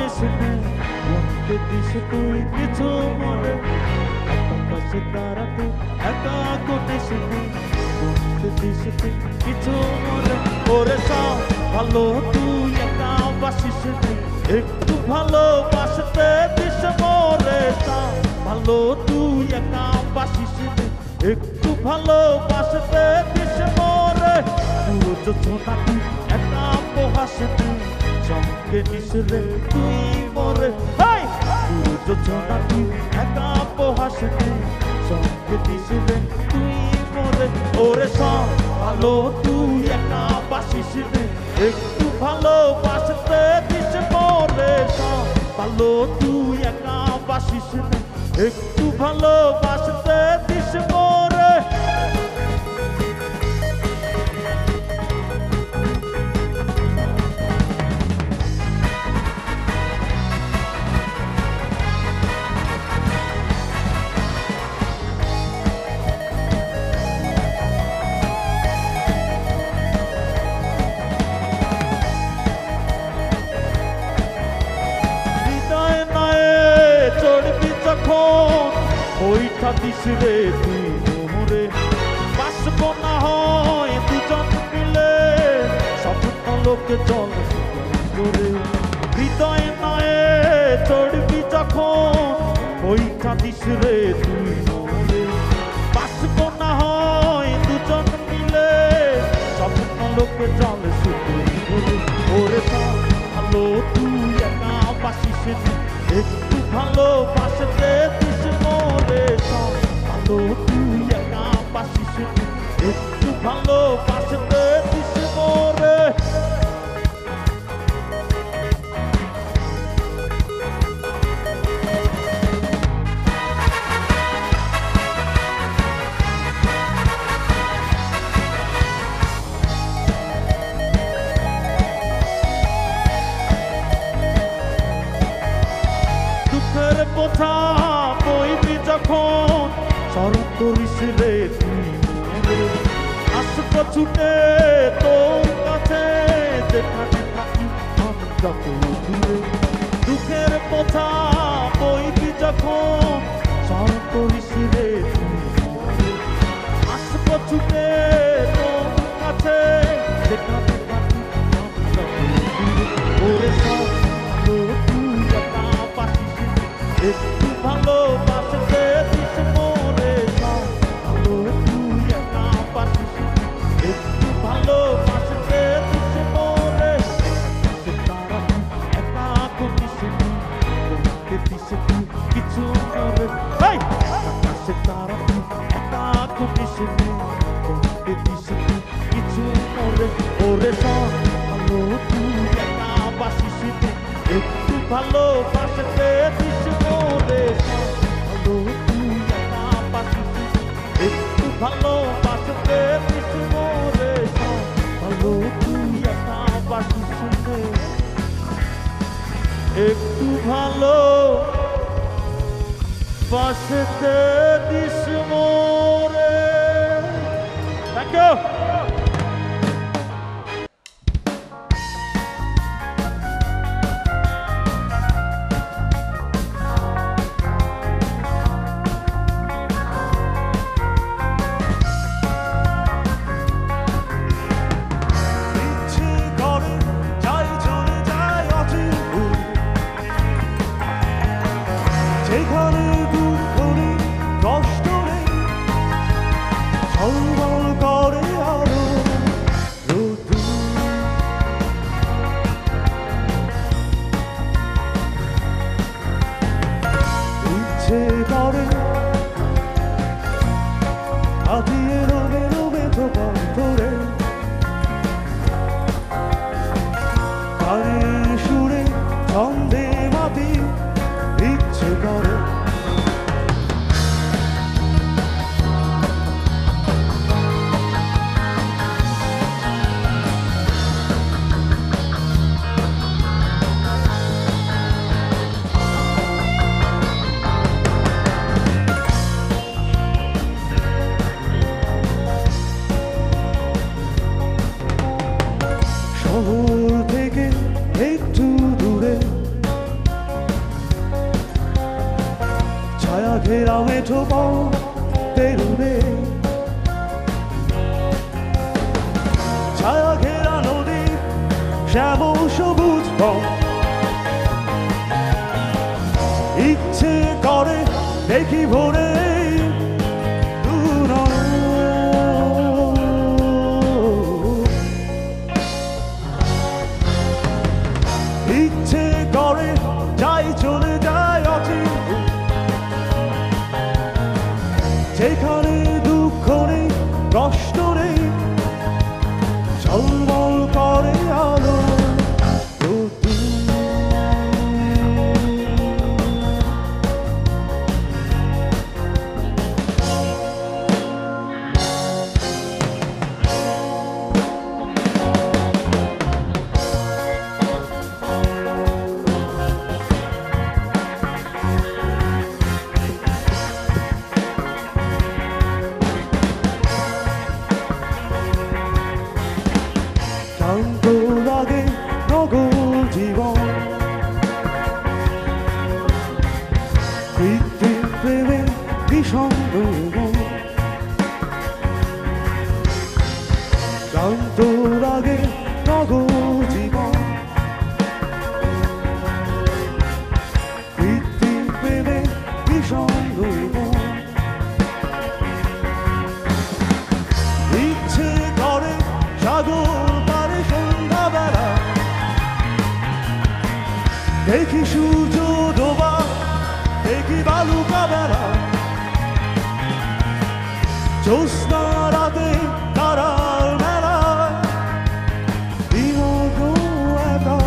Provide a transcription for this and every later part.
করিস নে বলতে দিস তুই কিছু মনে আকাশে তারা তুই একা করিস নে বলতে দিস তুই কিছু মনে ওরে সব ভালো তুই একা বাসিস নে একটু ভালোবাসতে দিস মোরে সব ভালো তুই একা বাসিস নে একটু ভালোবাসতে দিস মোরে পুরো যোজনা তুই একা পোহাস নে সঙ্গে নিস রে তুই মোরে পুরো যোজনা তুই একা পোহাস নে সঙ্গে নিস রে তুই মোরে ওরে সব ভালো তুই একা বাসিস নে একটু ভালোবাসতে দিস মোরে সব ভালো তুই একা বাসিস নে একটু ভালোবাসতে দিস মোরে ওইটা দিস রে তুই মোরে বাসব না হয় দুজন মিলে স্বপ্ন লোকে জল করে হৃদয় নয় চড়বি যখন ওইটা দিস রে তুই মোরে বাসব না হয় দুজন মিলে স্বপ্ন লোকে জল করে ওরে ভালো তুই একা বাসিস একটু ভালোবাসতে দিস মোরে সব ভালো তুই একা বাসিস একটু ভালোবাসতে দিস মোরে দুঃখের বোঝা বইবি যখন স্মরণ করিস রে তুই মোরে আসব ছুটে তোর কাছে যেখানে থাকি আমি যত দূরে দুঃখের বোঝা বইবি যখন স্মরণ করিস রে তুই মোরে আসব ছুটে তোর কাছে যেখানে থাকি আমি যত দূরে ওরে সব তুই একা বাসিস একটু ভালোবাসতে দিস মোরে সব ভালো তুই একা বাসিস একটু ভালোবাসতে দিস মোরে তারা একা করিস বলতে দিস তুই কিছু মোরে আকাশে তারা তুই একা করিস বলতে দিস তুই কিছু মোরে ওরে সব ভালো তুই একা বাসিস একটু ভালোবাসতে দিস মোরে ভালো তুই একা বাসিস একটু ভালোবাসতে দিস মোরে ভালো তুই একা বাসিস একটু ভালোবাসতে দিস মোরে থ্যাংক ইউ সুরে ছন্দে মাতি ইচ্ছে করে শহর থেকে একটু দূরে ঘেরা মেঠো তেরুনে, ছায়া ঘেরা নদী শ্যামল সবুজ বন, ইচ্ছে করে দেখি ভোরে ইচ্ছে করে যাই চলে যায় অচিন, যেখানে দুঃখ নেই কষ্ট নেই, ঝলমল করে আলো। শান্ত লাগে নগর জীবন, কৃত্রিম প্রেমে বিষণ্ণ মন, শান্ত লাগে নগর জীবন, কৃত্রিম প্রেমে বিষণ্ণ মন, ইচ্ছে করে সাগর দেখি সূর্য ডোবা, দেখি বালুকা বেড়া, জ্যোৎস্না রাতে তারার মেলায় বিনোদ একা।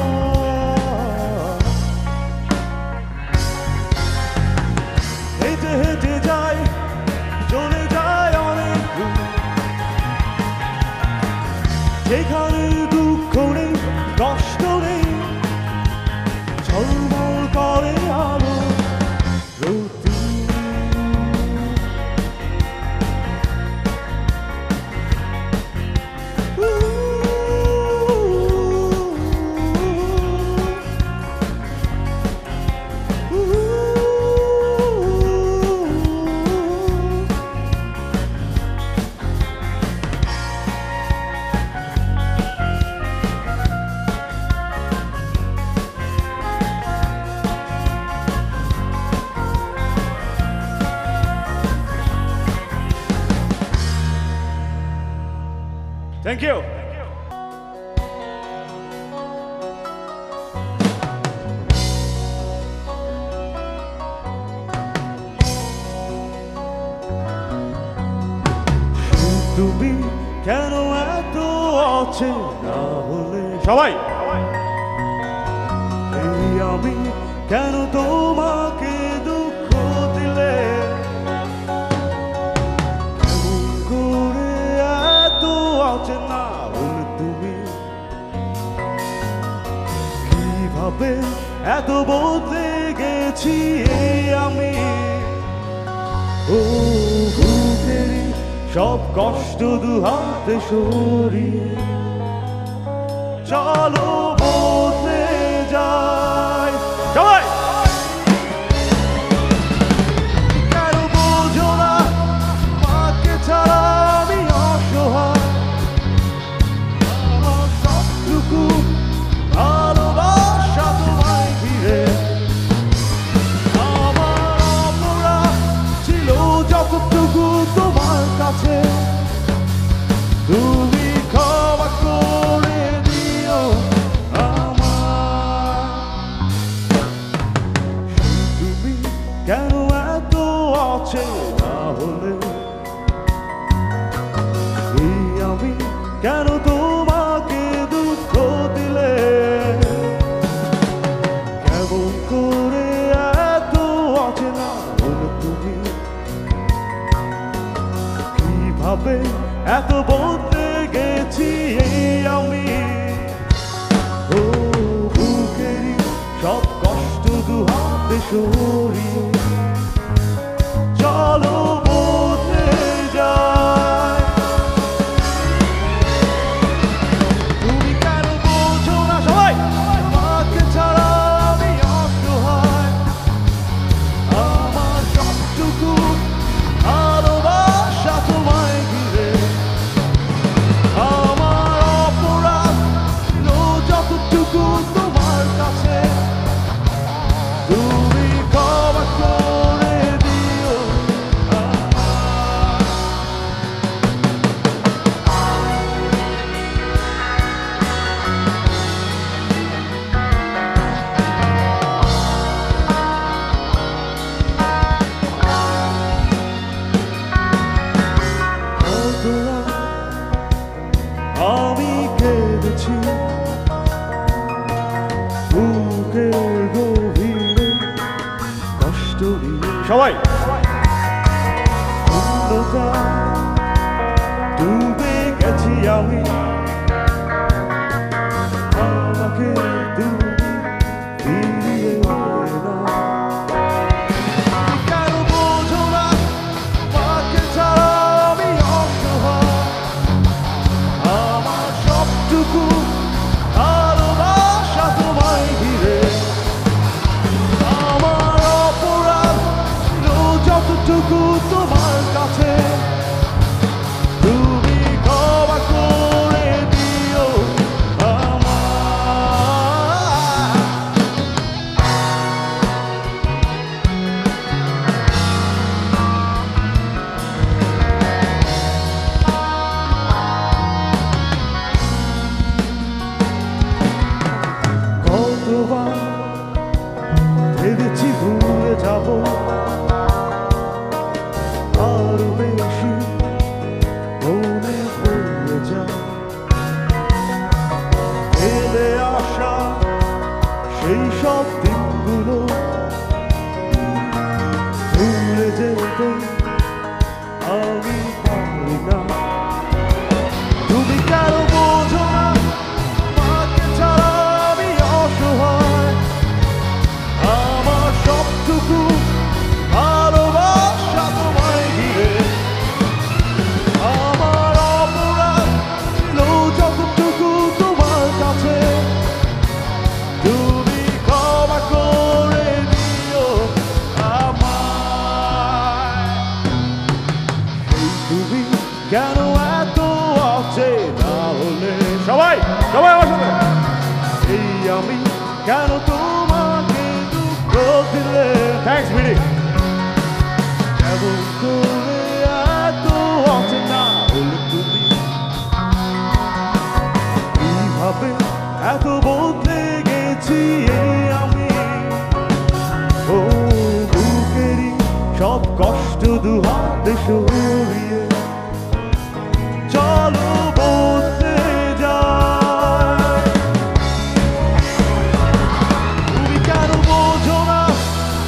হেঁটে হেঁটে যায় চলে যায় অনেক দূর, যেখানে দুঃখ নেই কষ্ট নেই, ঝলমল করে আলো। Thank you. তুমি কেন এত অচেনা হলে সবাই, এই আমি কেন তোমাকে দুঃখ দিলে, কেমন করে এত অচেনা হলে তুমি, কিভাবে এত বদলে গেছি এই আমি। ও বুকেরই সব কষ্ট দুহাতে সরিয়ে চলো বদলে যায় সবাই। কেন বোঝো না মাকে ছাড়া আমি অসহায়, আমার সবটুকু ভালোবাসা তোমায় ঘিরে, আমার অপরাধ ছিল যতটুকু তোমার কাছে, তুমি ক্ষমা করে দিও আমায়। তুমি কেন এত অচেনা হলে, এই আমি কেন তোমাকে দুঃখ দিলে, কেমন করে এত অচেনা হলে তুমি, কিভাবে এত বদলে গেছি এই আমি। ও বুকেরই সব কষ্ট দুহাতে সরিয়ে চলো বদলে যায়। তুমি কেন বোঝো না সবাই, আমাকে ছাড়া আমি অসহায়, আমার সবটুকু সবাই ডুবে গেছি আমি আমাকে তুমি ফিরিয়ে দাও কেন বোঝো না তোমাকে ছাড়া আমি অসহায় আমার সবটুকু ভালোবাসা তোমায় ঘিরে আমার অপরাধ ছিল যতটুকু তোমার কাছে তুমি ক্ষমা করে দিও কতবার ভেবেছি ভুলে যাব আরো বেশি মনে পড়ে যায় ফেলে আসা সেই সব দিনগুলো ভুলে যেতে আমি পারি না তুমি কেন বোঝো না তোমাকে ছাড়া আমি অসহায় আমার সবটুকু ভালোবাসা তোমায় ঘিরে আমার অপরাধ ছিল যতটুকু তোমার কাছে তুমি ক্ষমা করে দিও আমায় এই তুমি কেন এত অচেনা হলে সবাই সবাই আমার সাথে এই আমি কেন তোমাকে দুঃখ দিলে থ্যাঙ্কস মিনি এমন করে এত অচেনা হলে তুমি কিভাবে এত বদলে গেছি এই আমি ও বুকেরই সব কষ্ট দুহাতে সরিয়ে চলো বদলে যায় তুমি কেন বোঝো না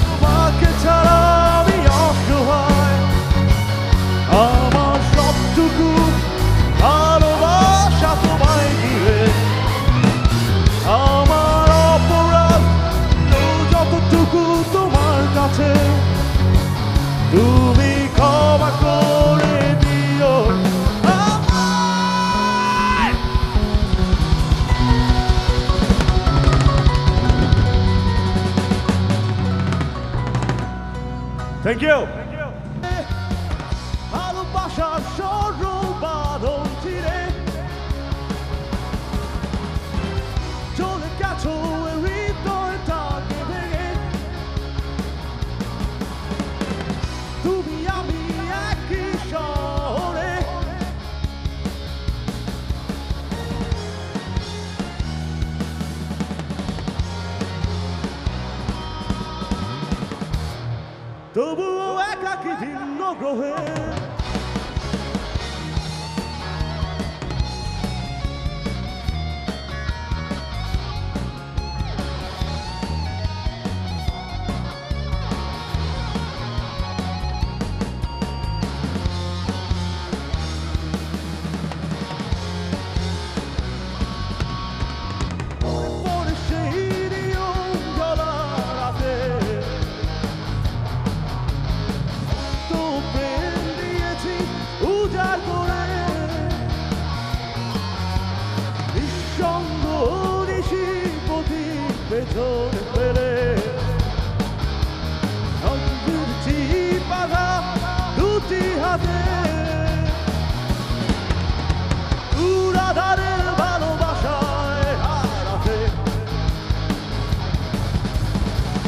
তোমাকে ছাড়া আমি অসহায় আমার সবটুকু ভালোবাসা তোমায় ঘিরে আমার অপরাধ যতটুকু তোমার কাছে তুমি ক্ষমা করে দিও আমায়। থ্যাংক ইউ ভালোবাসার সরল বাঁধন ছিঁড়ে চলে গেছো হৃদয়টাকে ভেঙে তুমি আমি একই শহরে তবুও একাকী ভিন্ন গ্রহে পরে সেই নিয়ম জ্বলা রাতে তো প্রেম দিয়েছি উজাড় করে নিঃসঙ্গ ঋষি পথিক পেছনে ফেলে ঘুরছি বাধা দুটি হাতে উড়াধারের ভালোবাসায় হারাতে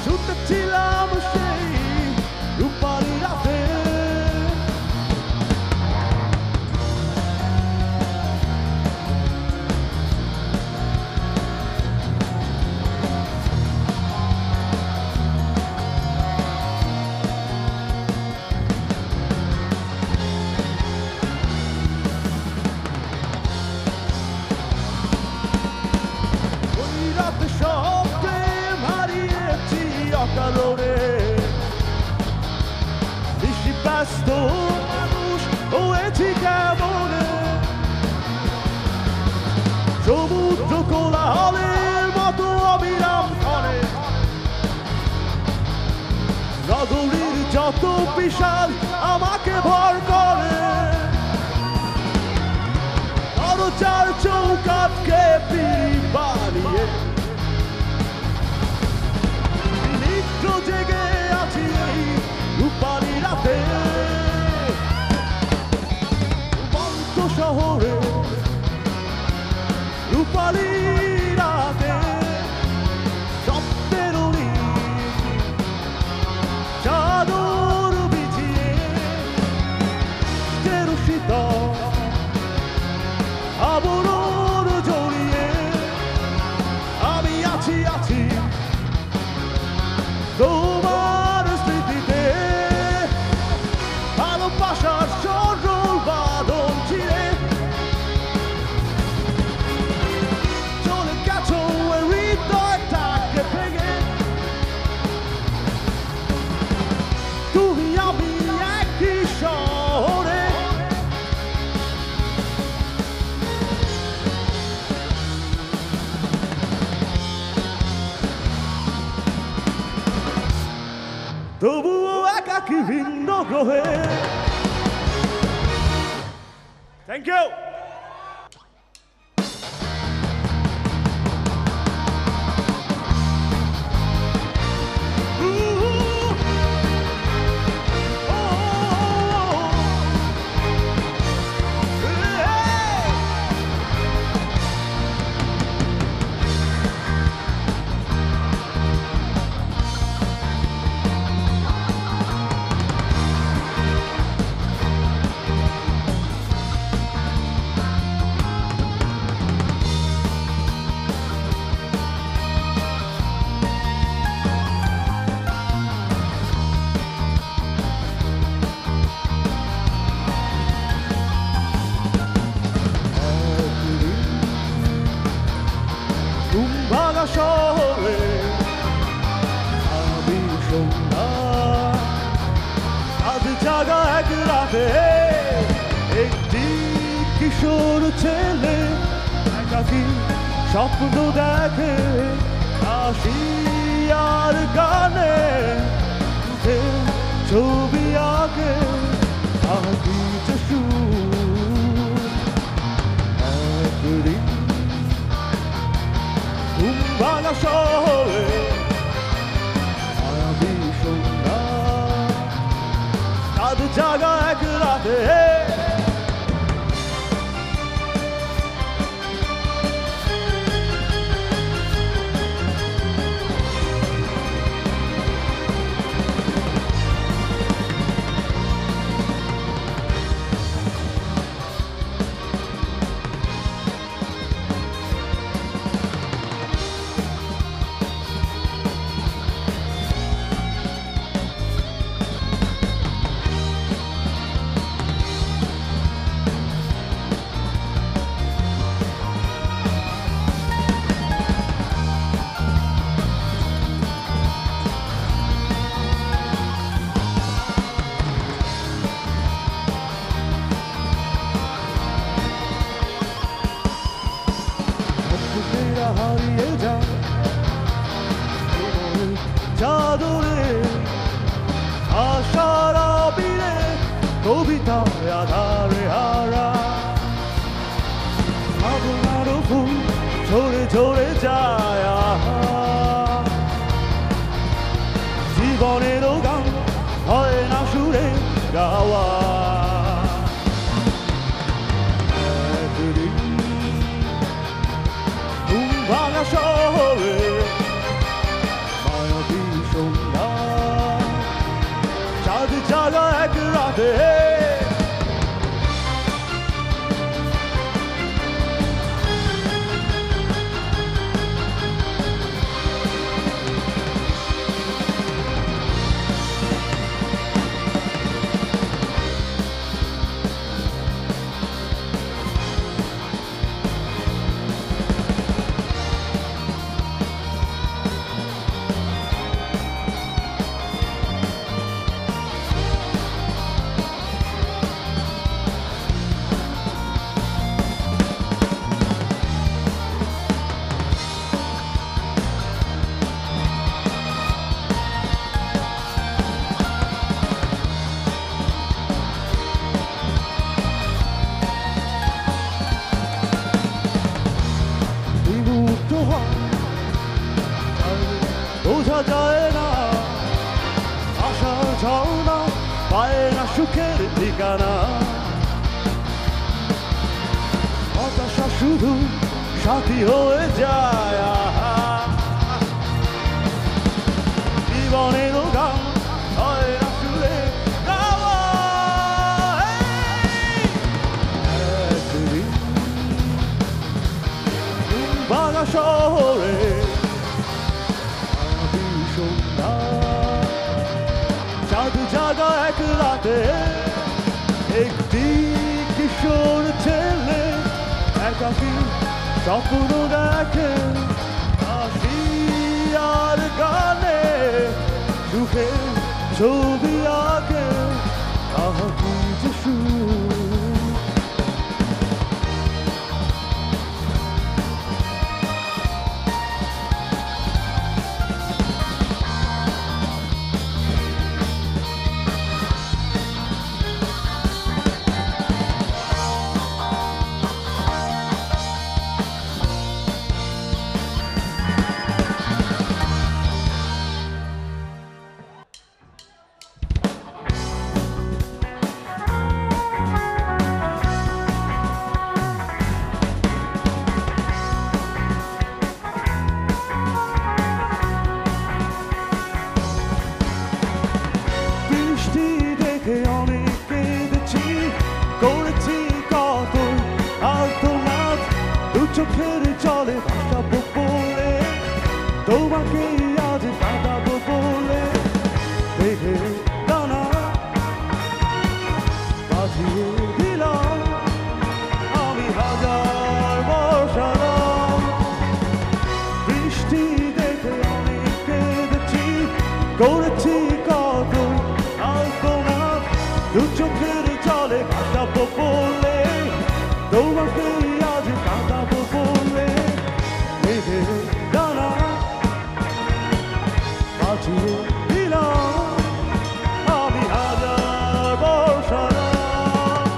ছুটেছিলাম সেই রূপালী রাতে সাগরের যত বিশাল আমাকে ভর করে, আরো চার চৌকাটকে পিড়ি বানিয়ে নিত্য জেগে আছি এই রূপালী রাতে। উপান্ত শহরে রূপালী রাতে স্বপ্নের চাদর বিছিয়ে শীতল আবরণ জড়িয়ে আমি আছি আছি তোমার স্মৃতিতে। ভালোবাসার সরল বাঁধন ছিঁড়ে চলে গেছো হৃদয়টাকে ভেঙে। তুমি আমি একই শহরে, তবুও একাকী ভিন্ন গ্রহে। Thank you. ভাঙা শহরে আমি সন্ধ্যা আজ জাগা এক রাতে একটি কিশোর ছেলে একাকী স্বপ্ন দেখে হাসি আর গানে উঠে ছবি আঁকে আঁকি যে সুর একদিন ভাঙা শহরে আমি সন্ধ্যা চাঁদ জাগা এক রাতে। হারিয়ে যায় চাদরে আশার আবিরে কবিতায় আধারে হারা ভাবনার ফুল ঝরে ঝরে যায় জীবনেরও গান হয় না সুরে গাওয়া। ভাঙা শহরে মায়াবী সন্ধ্যা চাঁদ জাগা এক রাতে। বোঝা যায় না, আশা যাও না, পায় না সুখের ঠিকানা। হতাশা শুধু সাথী হয়ে যায়, জীবনের গান হয় না সুরে গাওয়া। একদিন বাগা শহরে সন্ধ্যা, চাঁদ জাগা এক রাতে, একটি কিশোর ছেলে একাকী স্বপ্ন দেখে, হাসি আর গানে সুখে ছবি আঁকে, আহা কি যে সুর। চোখের জলে ভাসাবো বলে, তোমাকে আজ কাঁদাবো বলে, দেখে দানা বাজিয়ে দিলাম আমি হাজার বর্ষারাম। বৃষ্টি দেখে অনেক কেঁদেছি, করেছি কত আলপনা, দু চোখের জলে ভাসাবো বলে, তোমাকে আজ কাঁদাবো বলে, দেখে দানা বাজিয়ে দিলাম আমি হাজার বর্ষারাম।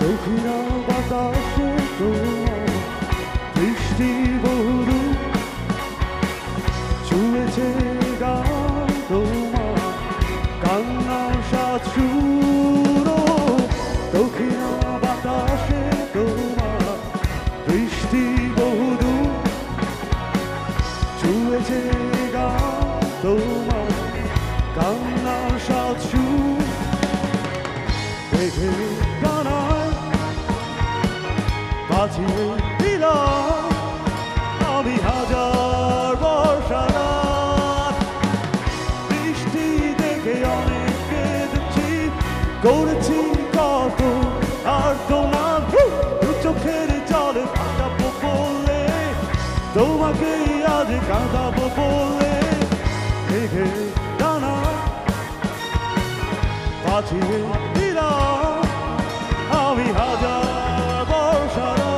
দক্ষিণা বাতাসে তোমার বৃষ্টি বহুদূর ছুঁয়েছে গান তোমার কান্নার সাথ সুর। দক্ষিণা বাতাসে তোমার বৃষ্টি বহুদূর ছুঁয়েছে গান তোমার কান্নার সাথ সুর, দেখে গানায় বাজিয়ে দিলাম আমি হাজার বর্ষারাত। বৃষ্টি দেখে অনেক কেঁদেছি, করেছি কত আর্তনাদ, দু চোখের জলে ভাসাবো বলে, তোমাকে আজ কাঁদাবো বলে, দেখে দানা বাজিয়ে দিলাম আমি হাজার বর্ষারাত।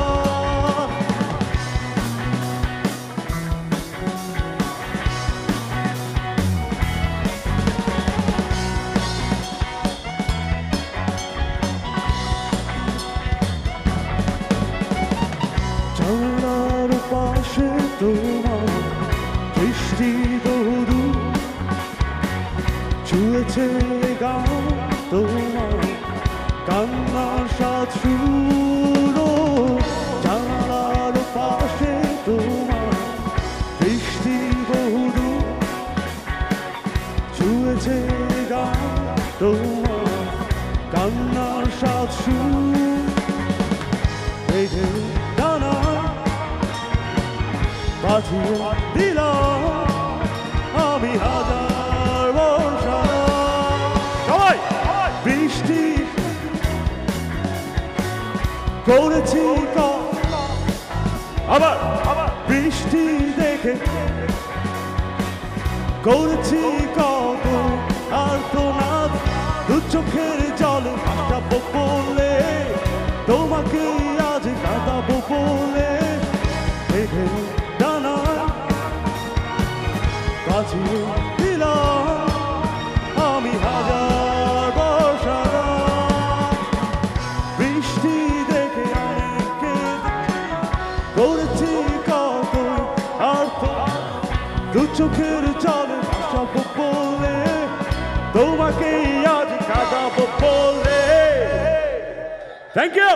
জানালার পাশে তোমার বৃষ্টি বহুদূর ছুঁয়েছে গান তোমার কান্নার সাথ সুর। জানালার পাশে তোমার বৃষ্টি বহুদূর ছুঁয়েছে গান তোমার কান্নার সাথ সুর, দেখে দানা বাজিয়ে দিলাম আমি হাজার বর্ষারাত। সবাই বৃষ্টি করেছি আবার বৃষ্টি দেখে করেছি কত আর্তনাদ, দু চোখের জলে ভাসাবো বলে, তোমাকে আজ কাঁদাবো বলে, দেখে দানা বাঁচিয়ে দিলাম আমি হাজার বর্ষা বৃষ্টি দেখে আমি কেঁদে করেছি কত আর দু চোখের জলে ভাসাবো বলে তোমাকে আজ কাঁদাবো বলে। Thank you.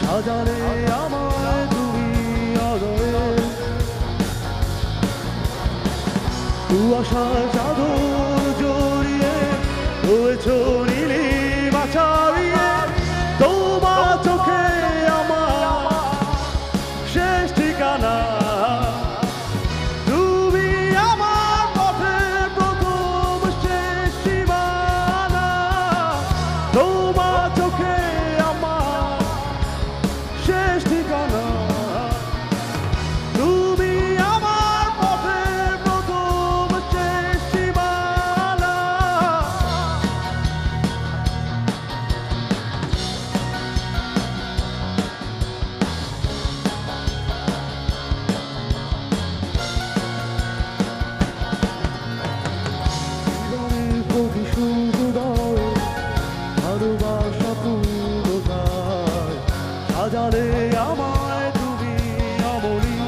সাজালে আমায় তুমি আদরে কুয়াশার চাদর জড়িয়ে রয়েছ নীলি মাছাড়িয়ে তোমার চোখে আমার শেষ ঠিকানা তুমি আমার পথের প্রথম শেষ সীমানা তোমার চোখে আমার শেষ ঠিকানা তুমি আমার পথের প্রথম শেষ সীমানা। জীবনের প্রতি সুন্দর ভালোবাসা পূর্ণতায় সাজালে আমায় তুমি অমনি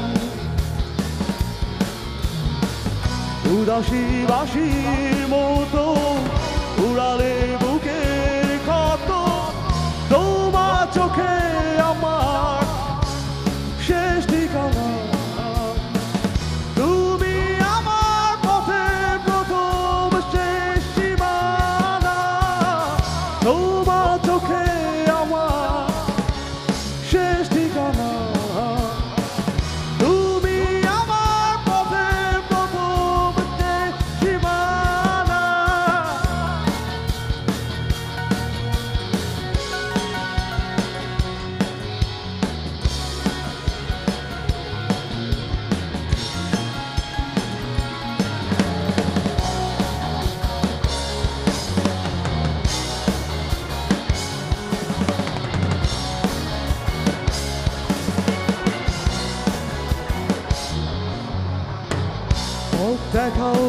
উদাসী বাসির মতো উড়ালে বুকের ক্ষত তোমার চোখে আমার শেষ ঠিকানা তুমি আমার পথের প্রথম শেষ সীমানা তোমার চোখে আমার শেষ ঠিকানা তুমি আমার পথের প্রথম শেষ সীমানা। দেখাও